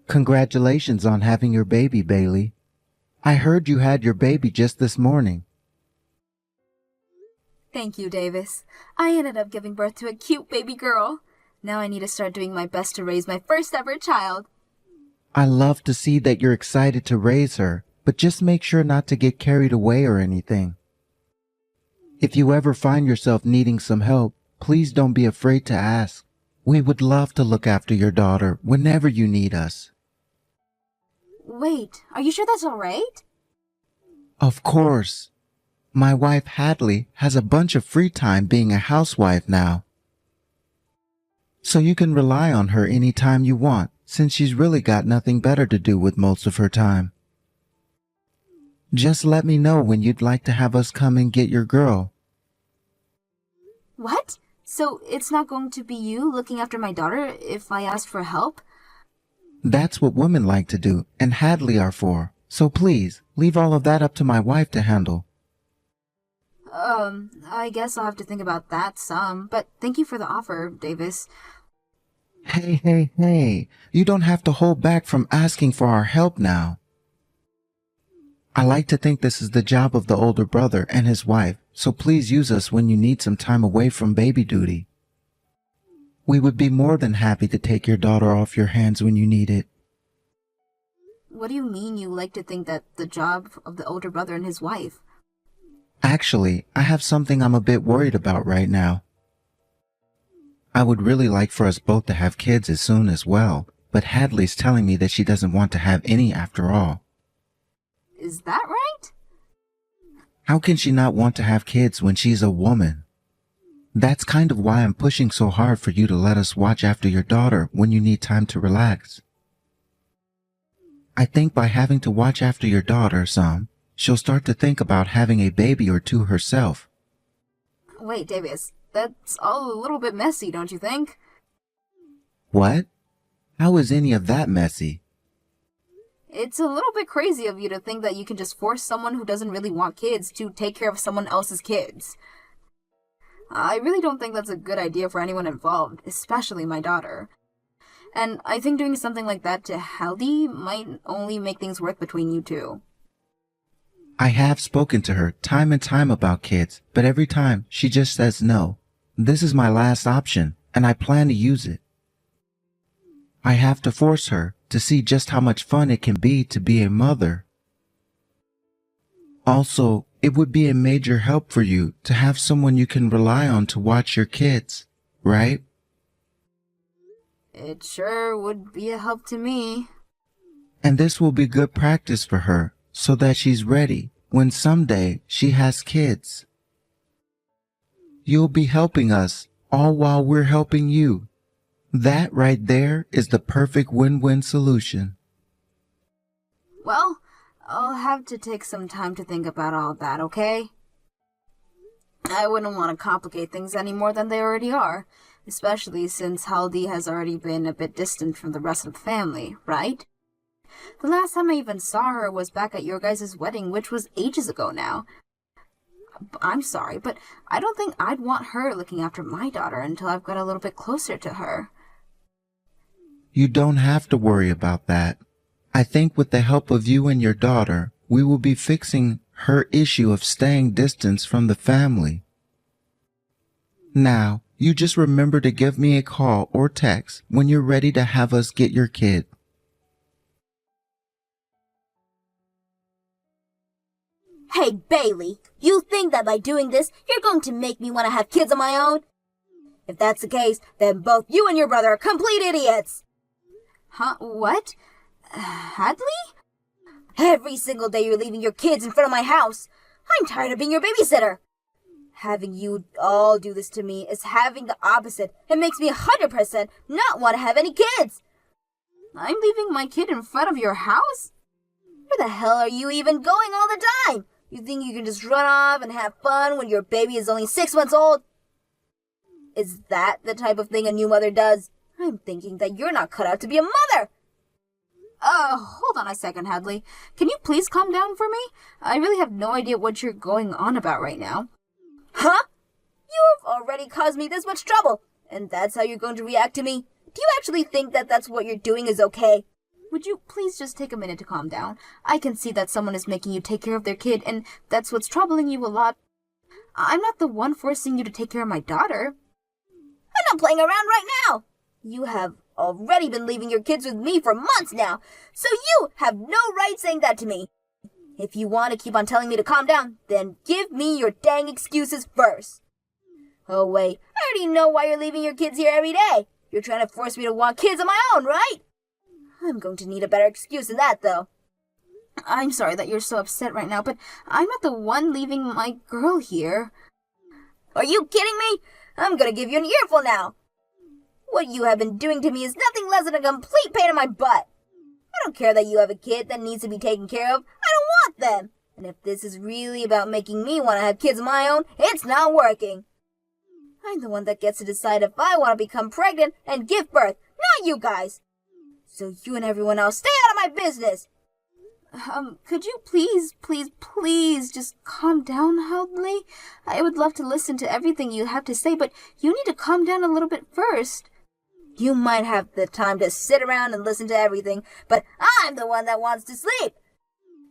Congratulations on having your baby, Bailey. I heard you had your baby just this morning. Thank you, Davis. I ended up giving birth to a cute baby girl. Now I need to start doing my best to raise my first ever child. I love to see that you're excited to raise her, but just make sure not to get carried away or anything. If you ever find yourself needing some help, please don't be afraid to ask. We would love to look after your daughter whenever you need us. Wait, are you sure that's all right? Of course. My wife Hadley has a bunch of free time being a housewife now. So you can rely on her anytime you want, since she's really got nothing better to do with most of her time. Just let me know when you'd like to have us come and get your girl. What? So it's not going to be you looking after my daughter if I ask for help? That's what women like to do, and Hadley are for. So please, leave all of that up to my wife to handle. I guess I'll have to think about that some, but thank you for the offer, Davis. Hey, you don't have to hold back from asking for our help now. I like to think this is the job of the older brother and his wife, so please use us when you need some time away from baby duty. We would be more than happy to take your daughter off your hands when you need it. What do you mean you like to think that the job of the older brother and his wife? Actually, I have something I'm a bit worried about right now. I would really like for us both to have kids as soon as well, but Hadley's telling me that she doesn't want to have any after all. Is that right? How can she not want to have kids when she's a woman? That's kind of why I'm pushing so hard for you to let us watch after your daughter when you need time to relax. I think by having to watch after your daughter some, she'll start to think about having a baby or two herself. Wait, Davis, that's all a little bit messy, don't you think? What? How is any of that messy? It's a little bit crazy of you to think that you can just force someone who doesn't really want kids to take care of someone else's kids. I really don't think that's a good idea for anyone involved, especially my daughter. And I think doing something like that to Haldy might only make things worse between you two. I have spoken to her time and time about kids, but every time she just says no. This is my last option, and I plan to use it. I have to force her to see just how much fun it can be to be a mother. Also, it would be a major help for you to have someone you can rely on to watch your kids, right? It sure would be a help to me. And this will be good practice for her, so that she's ready when someday she has kids. You'll be helping us, all while we're helping you. That right there is the perfect win-win solution. Well, I'll have to take some time to think about all that, okay? I wouldn't want to complicate things any more than they already are, especially since Haldy has already been a bit distant from the rest of the family, right? The last time I even saw her was back at your guys' wedding, which was ages ago now. I'm sorry, but I don't think I'd want her looking after my daughter until I've got a little bit closer to her. You don't have to worry about that. I think with the help of you and your daughter, we will be fixing her issue of staying distance from the family. Now, you just remember to give me a call or text when you're ready to have us get your kid. Hey, Bailey, you think that by doing this, you're going to make me want to have kids of my own? If that's the case, then both you and your brother are complete idiots. Huh? What? Hadley? Every single day you're leaving your kids in front of my house. I'm tired of being your babysitter. Having you all do this to me is having the opposite. It makes me 100% not want to have any kids. I'm leaving my kid in front of your house? Where the hell are you even going all the time? You think you can just run off and have fun when your baby is only 6 months old? Is that the type of thing a new mother does? I'm thinking that you're not cut out to be a mother. Hold on a second, Hadley. Can you please calm down for me? I really have no idea what you're going on about right now. Huh? You've already caused me this much trouble, and that's how you're going to react to me? Do you actually think that that's what you're doing is okay? would you please just take a minute to calm down? I can see that someone is making you take care of their kid, and that's what's troubling you a lot. I'm not the one forcing you to take care of my daughter. I'm not playing around right now. You have already been leaving your kids with me for months now, so you have no right saying that to me. If you want to keep on telling me to calm down, then give me your dang excuses first. Oh wait, I already know why you're leaving your kids here every day. You're trying to force me to want kids of my own, right? I'm going to need a better excuse than that, though. I'm sorry that you're so upset right now, but I'm not the one leaving my girl here. Are you kidding me? I'm gonna give you an earful now. What you have been doing to me is nothing less than a complete pain in my butt. I don't care that you have a kid that needs to be taken care of. I don't want them. And if this is really about making me want to have kids of my own, it's not working. I'm the one that gets to decide if I want to become pregnant and give birth, not you guys. So you and everyone else stay out of my business. Could you please just calm down, Hadley? I would love to listen to everything you have to say, but you need to calm down a little bit first. You might have the time to sit around and listen to everything, but I'm the one that wants to sleep.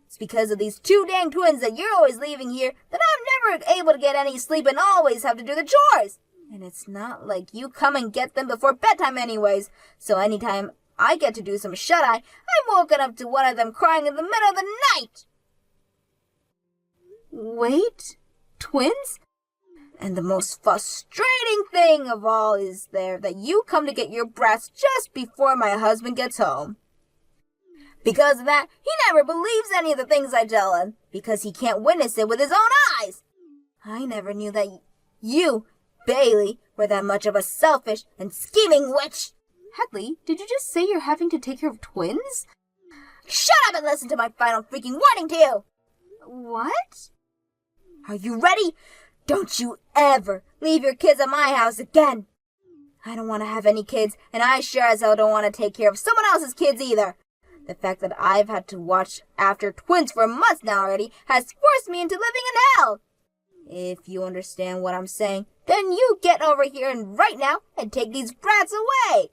It's because of these two dang twins that you're always leaving here that I'm never able to get any sleep and always have to do the chores. And it's not like you come and get them before bedtime anyways, so anytime I get to do some shut-eye, I'm woken up to one of them crying in the middle of the night. Wait, twins? And the most frustrating thing of all is that you come to get your brats just before my husband gets home. Because of that, he never believes any of the things I tell him, because he can't witness it with his own eyes. I never knew that you, Bailey, were that much of a selfish and scheming witch. Hadley, did you just say you're having to take care of twins? Shut up and listen to my final freaking warning to you! What? Are you ready? Don't you ever leave your kids at my house again! I don't want to have any kids, and I sure as hell don't want to take care of someone else's kids either. The fact that I've had to watch after twins for months now already has forced me into living in hell. If you understand what I'm saying, then you get over here and right now and take these brats away!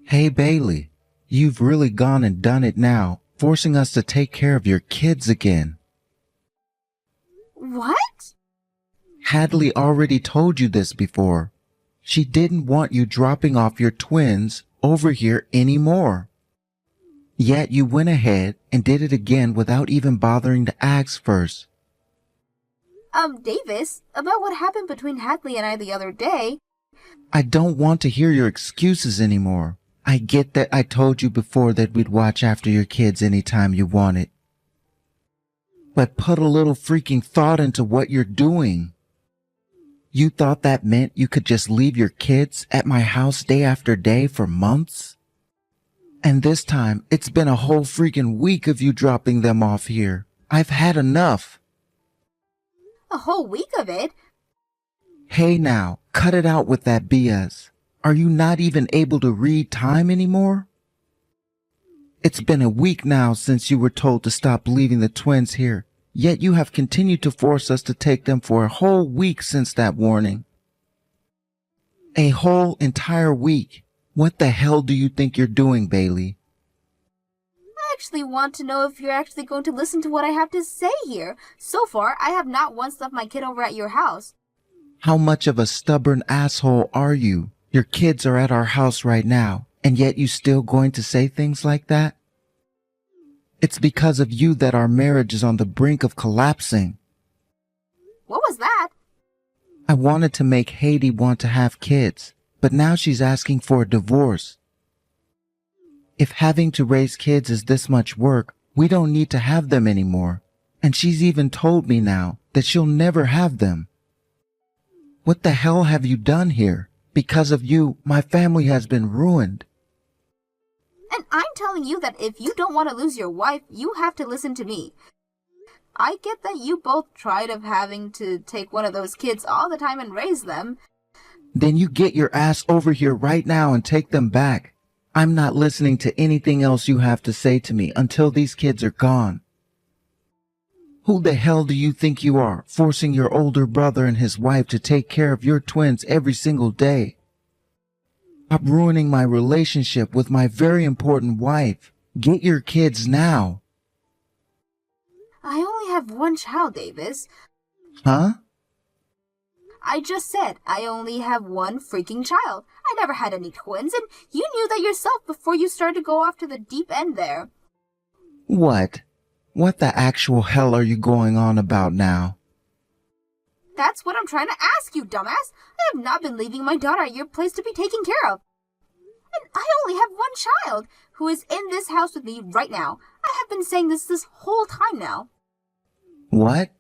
Hey, Bailey, you've really gone and done it now, forcing us to take care of your kids again. What? Hadley already told you this before. She didn't want you dropping off your twins over here anymore. Yet you went ahead and did it again without even bothering to ask first. Davis, about what happened between Hadley and I the other day. I don't want to hear your excuses anymore. I get that I told you before that we'd watch after your kids anytime you wanted. But put a little freaking thought into what you're doing. You thought that meant you could just leave your kids at my house day after day for months? And this time, it's been a whole freaking week of you dropping them off here. I've had enough. A whole week of it? Hey now, cut it out with that BS. Are you not even able to read time anymore? It's been a week now since you were told to stop leaving the twins here, yet you have continued to force us to take them for a whole week since that warning. A whole entire week. What the hell do you think you're doing, Bailey? I actually want to know if you're actually going to listen to what I have to say here. So far, I have not once left my kid over at your house. How much of a stubborn asshole are you? Your kids are at our house right now, and yet you still going to say things like that? It's because of you that our marriage is on the brink of collapsing. What was that? I wanted to make Haiti want to have kids, but now she's asking for a divorce. If having to raise kids is this much work, we don't need to have them anymore. And she's even told me now that she'll never have them. What the hell have you done here? Because of you, my family has been ruined. And I'm telling you that if you don't want to lose your wife, you have to listen to me. I get that you both tried of having to take one of those kids all the time and raise them. Then you get your ass over here right now and take them back. I'm not listening to anything else you have to say to me until these kids are gone. Who the hell do you think you are, forcing your older brother and his wife to take care of your twins every single day? Stop ruining my relationship with my very important wife. Get your kids now. I only have one child, Davis. Huh? I just said I only have one freaking child. I never had any twins, and you knew that yourself before you started to go off to the deep end there. What? What the actual hell are you going on about now? That's what I'm trying to ask you, dumbass. I have not been leaving my daughter at your place to be taken care of. And I only have one child who is in this house with me right now. I have been saying this whole time now. What?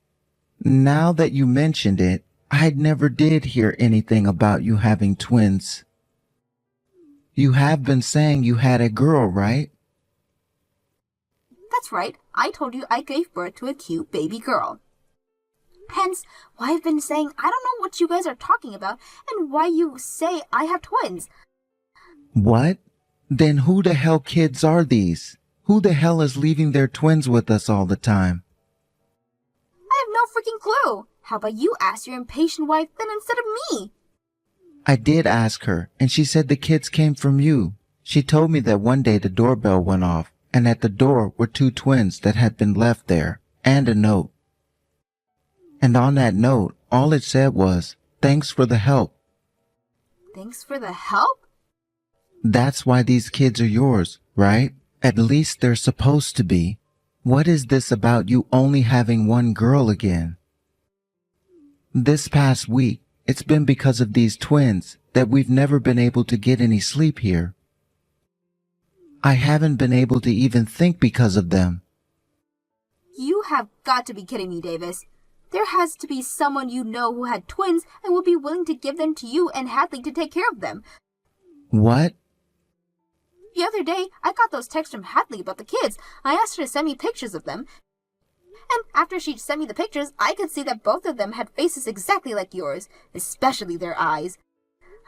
Now that you mentioned it, I never did hear anything about you having twins. You have been saying you had a girl, right? That's right. I told you I gave birth to a cute baby girl. Hence, why I've been saying I don't know what you guys are talking about and why you say I have twins. What? Then who the hell kids are these? Who the hell is leaving their twins with us all the time? I have no freaking clue. How about you ask your impatient wife then instead of me? I did ask her, and she said the kids came from you. She told me that one day the doorbell went off, and at the door were two twins that had been left there, and a note. And on that note, all it said was, "Thanks for the help." Thanks for the help? That's why these kids are yours, right? At least they're supposed to be. What is this about you only having one girl again? This past week, it's been because of these twins that we've never been able to get any sleep here. I haven't been able to even think because of them. You have got to be kidding me, Davis. There has to be someone you know who had twins and will be willing to give them to you and Hadley to take care of them. What? The other day, I got those texts from Hadley about the kids. I asked her to send me pictures of them. And after she sent me the pictures, I could see that both of them had faces exactly like yours, especially their eyes.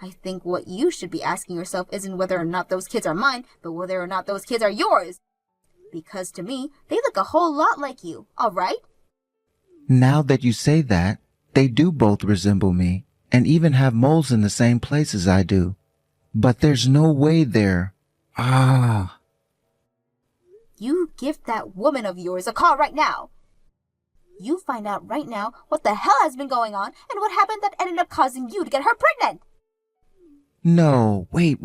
I think what you should be asking yourself isn't whether or not those kids are mine, but whether or not those kids are yours. Because to me, they look a whole lot like you, all right? Now that you say that, they do both resemble me, and even have moles in the same places I do. But there's no way they're... You give that woman of yours a call right now. You find out right now what the hell has been going on and what happened that ended up causing you to get her pregnant. No, wait.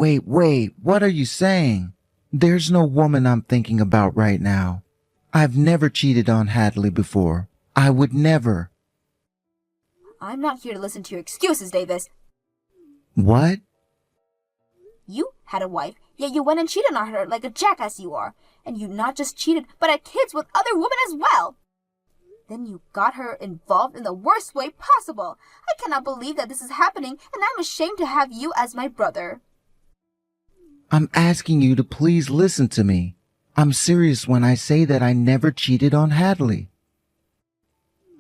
What are you saying? There's no woman I'm thinking about right now. I've never cheated on Hadley before. I would never. I'm not here to listen to your excuses, Davis. What? You had a wife, yet you went and cheated on her like a jackass you are. And you not just cheated, but had kids with other women as well. Then you got her involved in the worst way possible. I cannot believe that this is happening, and I'm ashamed to have you as my brother. I'm asking you to please listen to me. I'm serious when I say that I never cheated on Hadley.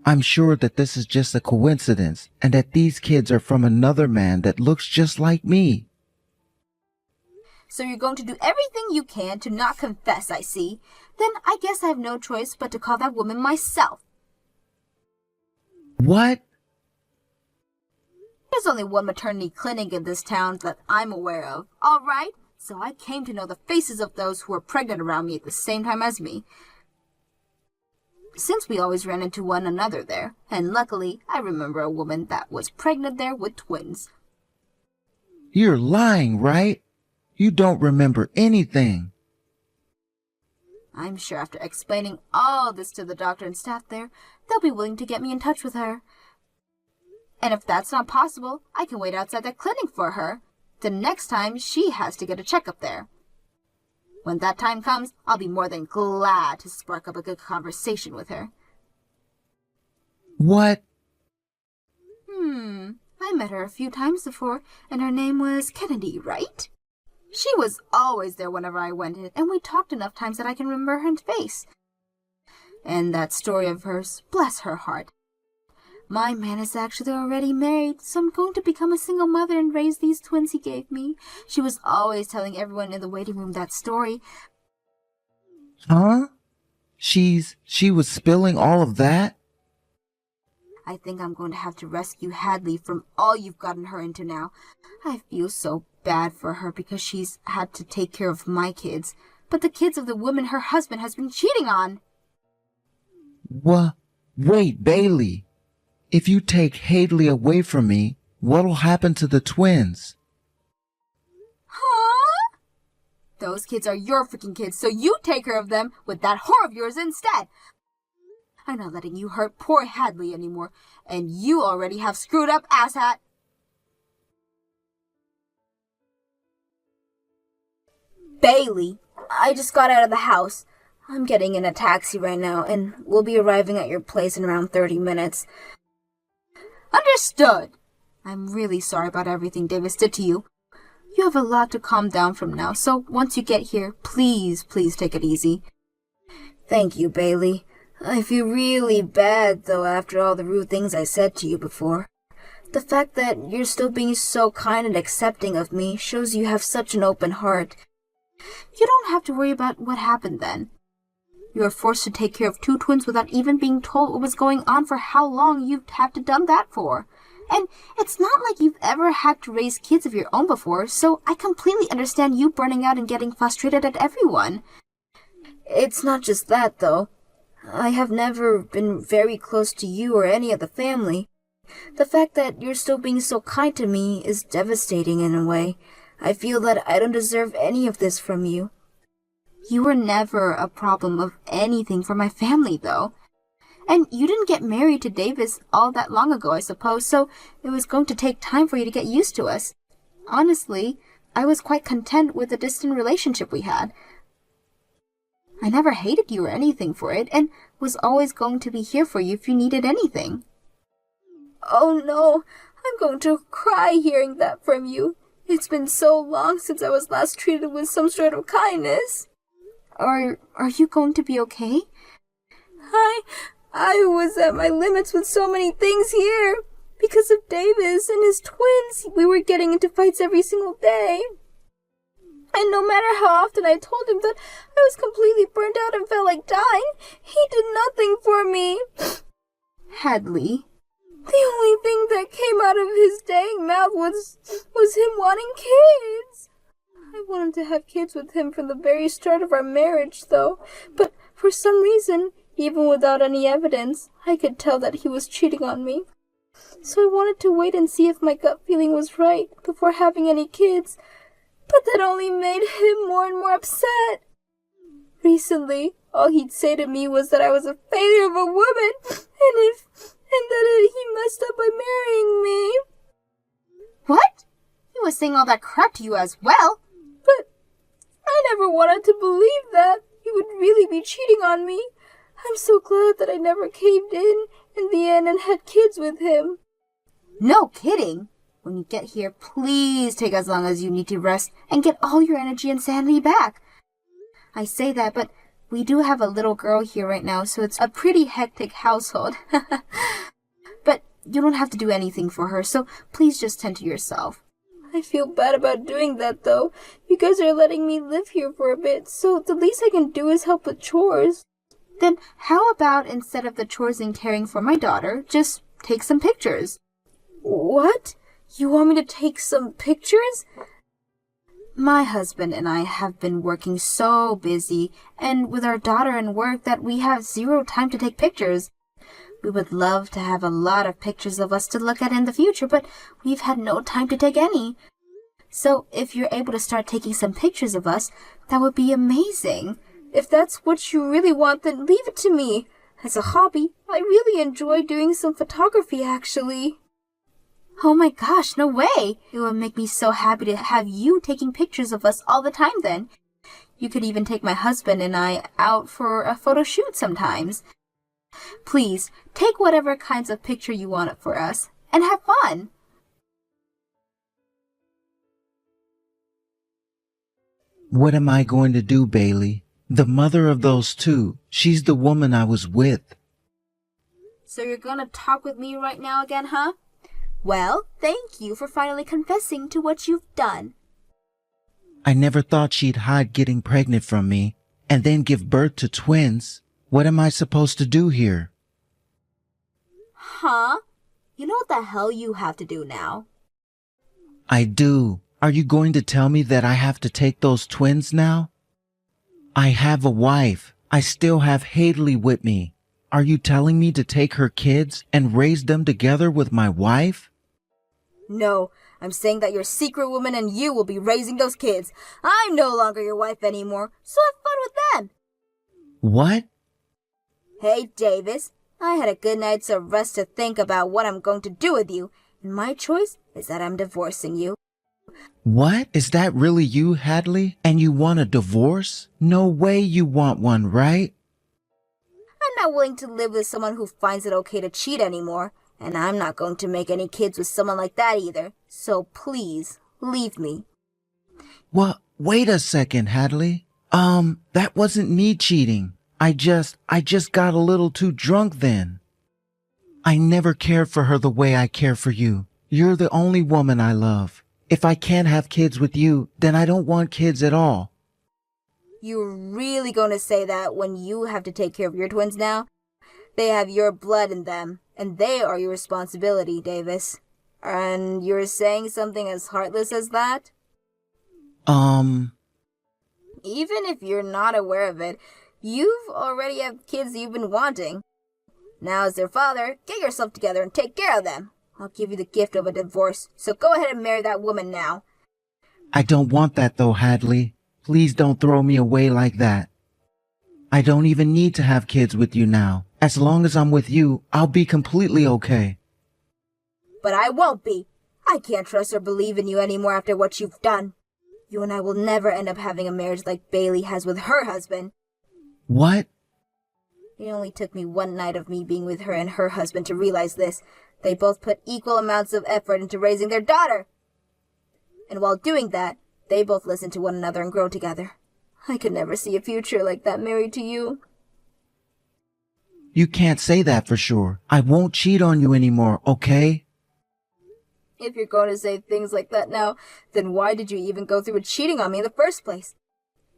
I'm sure that this is just a coincidence, and that these kids are from another man that looks just like me. So you're going to do everything you can to not confess, I see. Then I guess I have no choice but to call that woman myself. What? There's only one maternity clinic in this town that I'm aware of, all right? So I came to know the faces of those who were pregnant around me at the same time as me. Since we always ran into one another there, and luckily I remember a woman that was pregnant there with twins. You're lying, right? You don't remember anything. I'm sure after explaining all this to the doctor and staff there, they'll be willing to get me in touch with her. And if that's not possible, I can wait outside the clinic for her. The next time she has to get a checkup there. When that time comes, I'll be more than glad to spark up a good conversation with her. What? I met her a few times before, and her name was Kennedy, right? She was always there whenever I went in, and we talked enough times that I can remember her face. And that story of hers, bless her heart. My man is actually already married, so I'm going to become a single mother and raise these twins he gave me. She was always telling everyone in the waiting room that story. Huh? She was spilling all of that? I think I'm going to have to rescue Hadley from all you've gotten her into now. I feel so bad for her because she's had to take care of my kids, but the kids of the woman her husband has been cheating on. What? Wait, Bailey. If you take Hadley away from me, what'll happen to the twins? Huh? Those kids are your freaking kids, so you take care of them with that whore of yours instead. I'm not letting you hurt poor Hadley anymore, and you already have screwed up, asshat. Bailey, I just got out of the house. I'm getting in a taxi right now, and we'll be arriving at your place in around 30 minutes. Understood. I'm really sorry about everything Davis did to you. You have a lot to calm down from now, so once you get here, please take it easy. Thank you, Bailey. I feel really bad, though, after all the rude things I said to you before. The fact that you're still being so kind and accepting of me shows you have such an open heart. You don't have to worry about what happened then. You were forced to take care of two twins without even being told what was going on for how long you'd have to done that for. And it's not like you've ever had to raise kids of your own before, so I completely understand you burning out and getting frustrated at everyone. It's not just that, though. I have never been very close to you or any of the family. The fact that you're still being so kind to me is devastating in a way. I feel that I don't deserve any of this from you. You were never a problem of anything for my family, though. And you didn't get married to Davis all that long ago, I suppose, so it was going to take time for you to get used to us. Honestly, I was quite content with the distant relationship we had. I never hated you or anything for it, and was always going to be here for you if you needed anything. Oh no, I'm going to cry hearing that from you. It's been so long since I was last treated with some sort of kindness. Are you going to be okay? I was at my limits with so many things here. Because of Davis and his twins, we were getting into fights every single day. And no matter how often I told him that I was completely burnt out and felt like dying, he did nothing for me. Hadley. The only thing that came out of his dang mouth was him wanting kids. I wanted to have kids with him from the very start of our marriage, though. But for some reason, even without any evidence, I could tell that he was cheating on me. So I wanted to wait and see if my gut feeling was right before having any kids. But that only made him more and more upset. Recently, all he'd say to me was that I was a failure of a woman, and that he messed up by marrying me. What? He was saying all that crap to you as well? But I never wanted to believe that he would really be cheating on me. I'm so glad that I never caved in the end and had kids with him. No kidding. When you get here, please take as long as you need to rest and get all your energy and sanity back. I say that, but we do have a little girl here right now, so it's a pretty hectic household. But you don't have to do anything for her, so please just tend to yourself. I feel bad about doing that, though. You guys are letting me live here for a bit, so the least I can do is help with chores. Then how about instead of the chores and caring for my daughter, just take some pictures? What? You want me to take some pictures? My husband and I have been working so busy, and with our daughter and work, that we have zero time to take pictures. We would love to have a lot of pictures of us to look at in the future, but we've had no time to take any. So if you're able to start taking some pictures of us, that would be amazing. If that's what you really want, then leave it to me. As a hobby, I really enjoy doing some photography, actually. Oh my gosh, no way! It would make me so happy to have you taking pictures of us all the time then. You could even take my husband and I out for a photo shoot sometimes. Please, take whatever kinds of picture you want for us, and have fun! What am I going to do, Bailey? The mother of those two, she's the woman I was with. So you're gonna talk with me right now again, huh? Well, thank you for finally confessing to what you've done. I never thought she'd hide getting pregnant from me and then give birth to twins. What am I supposed to do here? Huh? You know what the hell you have to do now? I do. Are you going to tell me that I have to take those twins now? I have a wife. I still have Hadley with me. Are you telling me to take her kids and raise them together with my wife? No, I'm saying that your secret woman and you will be raising those kids. I'm no longer your wife anymore, so have fun with them. What? Hey, Davis, I had a good night's of rest to think about what I'm going to do with you, and my choice is that I'm divorcing you. What? Is that really you, Hadley? And you want a divorce? No way you want one, right? I'm not willing to live with someone who finds it okay to cheat anymore, and I'm not going to make any kids with someone like that either. So please, leave me. Well, wait a second, Hadley. That wasn't me cheating. I just got a little too drunk then. I never cared for her the way I care for you. You're the only woman I love. If I can't have kids with you, then I don't want kids at all. You're really going to say that when you have to take care of your twins now? They have your blood in them, and they are your responsibility, Davis. And you're saying something as heartless as that? Even if you're not aware of it, you've already have kids you've been wanting. Now as their father, get yourself together and take care of them. I'll give you the gift of a divorce, so go ahead and marry that woman now. I don't want that though, Hadley. Please don't throw me away like that. I don't even need to have kids with you now. As long as I'm with you, I'll be completely okay. But I won't be. I can't trust or believe in you anymore after what you've done. You and I will never end up having a marriage like Bailey has with her husband. What? It only took me one night of me being with her and her husband to realize this. They both put equal amounts of effort into raising their daughter. And while doing that, they both listened to one another and grow together. I could never see a future like that married to you. You can't say that for sure. I won't cheat on you anymore, okay? If you're going to say things like that now, then why did you even go through with cheating on me in the first place?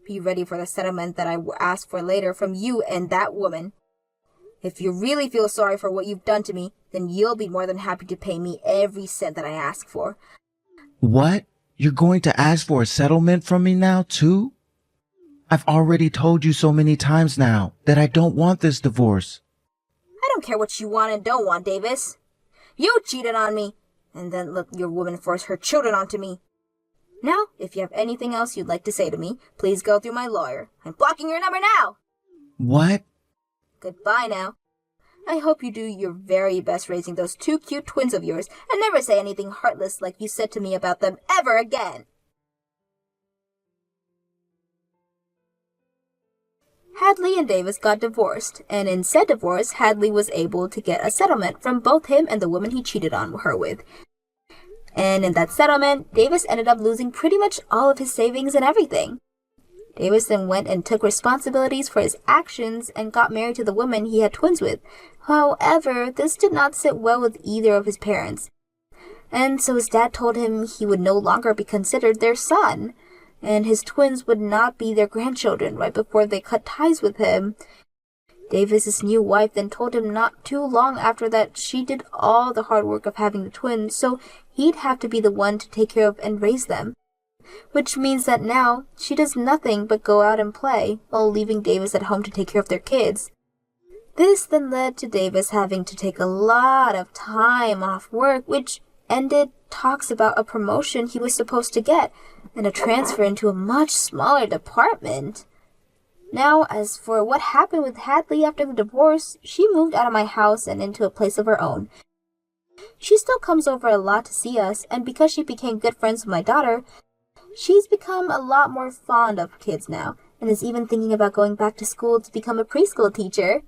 Be ready for the settlement that I will ask for later from you and that woman. If you really feel sorry for what you've done to me, then you'll be more than happy to pay me every cent that I ask for. What? You're going to ask for a settlement from me now, too? I've already told you so many times now that I don't want this divorce. I don't care what you want and don't want, Davis. You cheated on me, and then let your woman force her children onto me. Now, if you have anything else you'd like to say to me, please go through my lawyer. I'm blocking your number now! What? Goodbye now. I hope you do your very best raising those two cute twins of yours and never say anything heartless like you said to me about them ever again. Hadley and Davis got divorced, and in said divorce, Hadley was able to get a settlement from both him and the woman he cheated on her with. And in that settlement, Davis ended up losing pretty much all of his savings and everything. Davis then went and took responsibilities for his actions and got married to the woman he had twins with. However, this did not sit well with either of his parents. And so his dad told him he would no longer be considered their son, and his twins would not be their grandchildren right before they cut ties with him. Davis's new wife then told him not too long after that she did all the hard work of having the twins, so he'd have to be the one to take care of and raise them. Which means that now she does nothing but go out and play, while leaving Davis at home to take care of their kids. This then led to Davis having to take a lot of time off work, which ended talks about a promotion he was supposed to get, and a transfer into a much smaller department. Now, as for what happened with Hadley after the divorce, she moved out of my house and into a place of her own. She still comes over a lot to see us, and because she became good friends with my daughter, she's become a lot more fond of kids now, and is even thinking about going back to school to become a preschool teacher.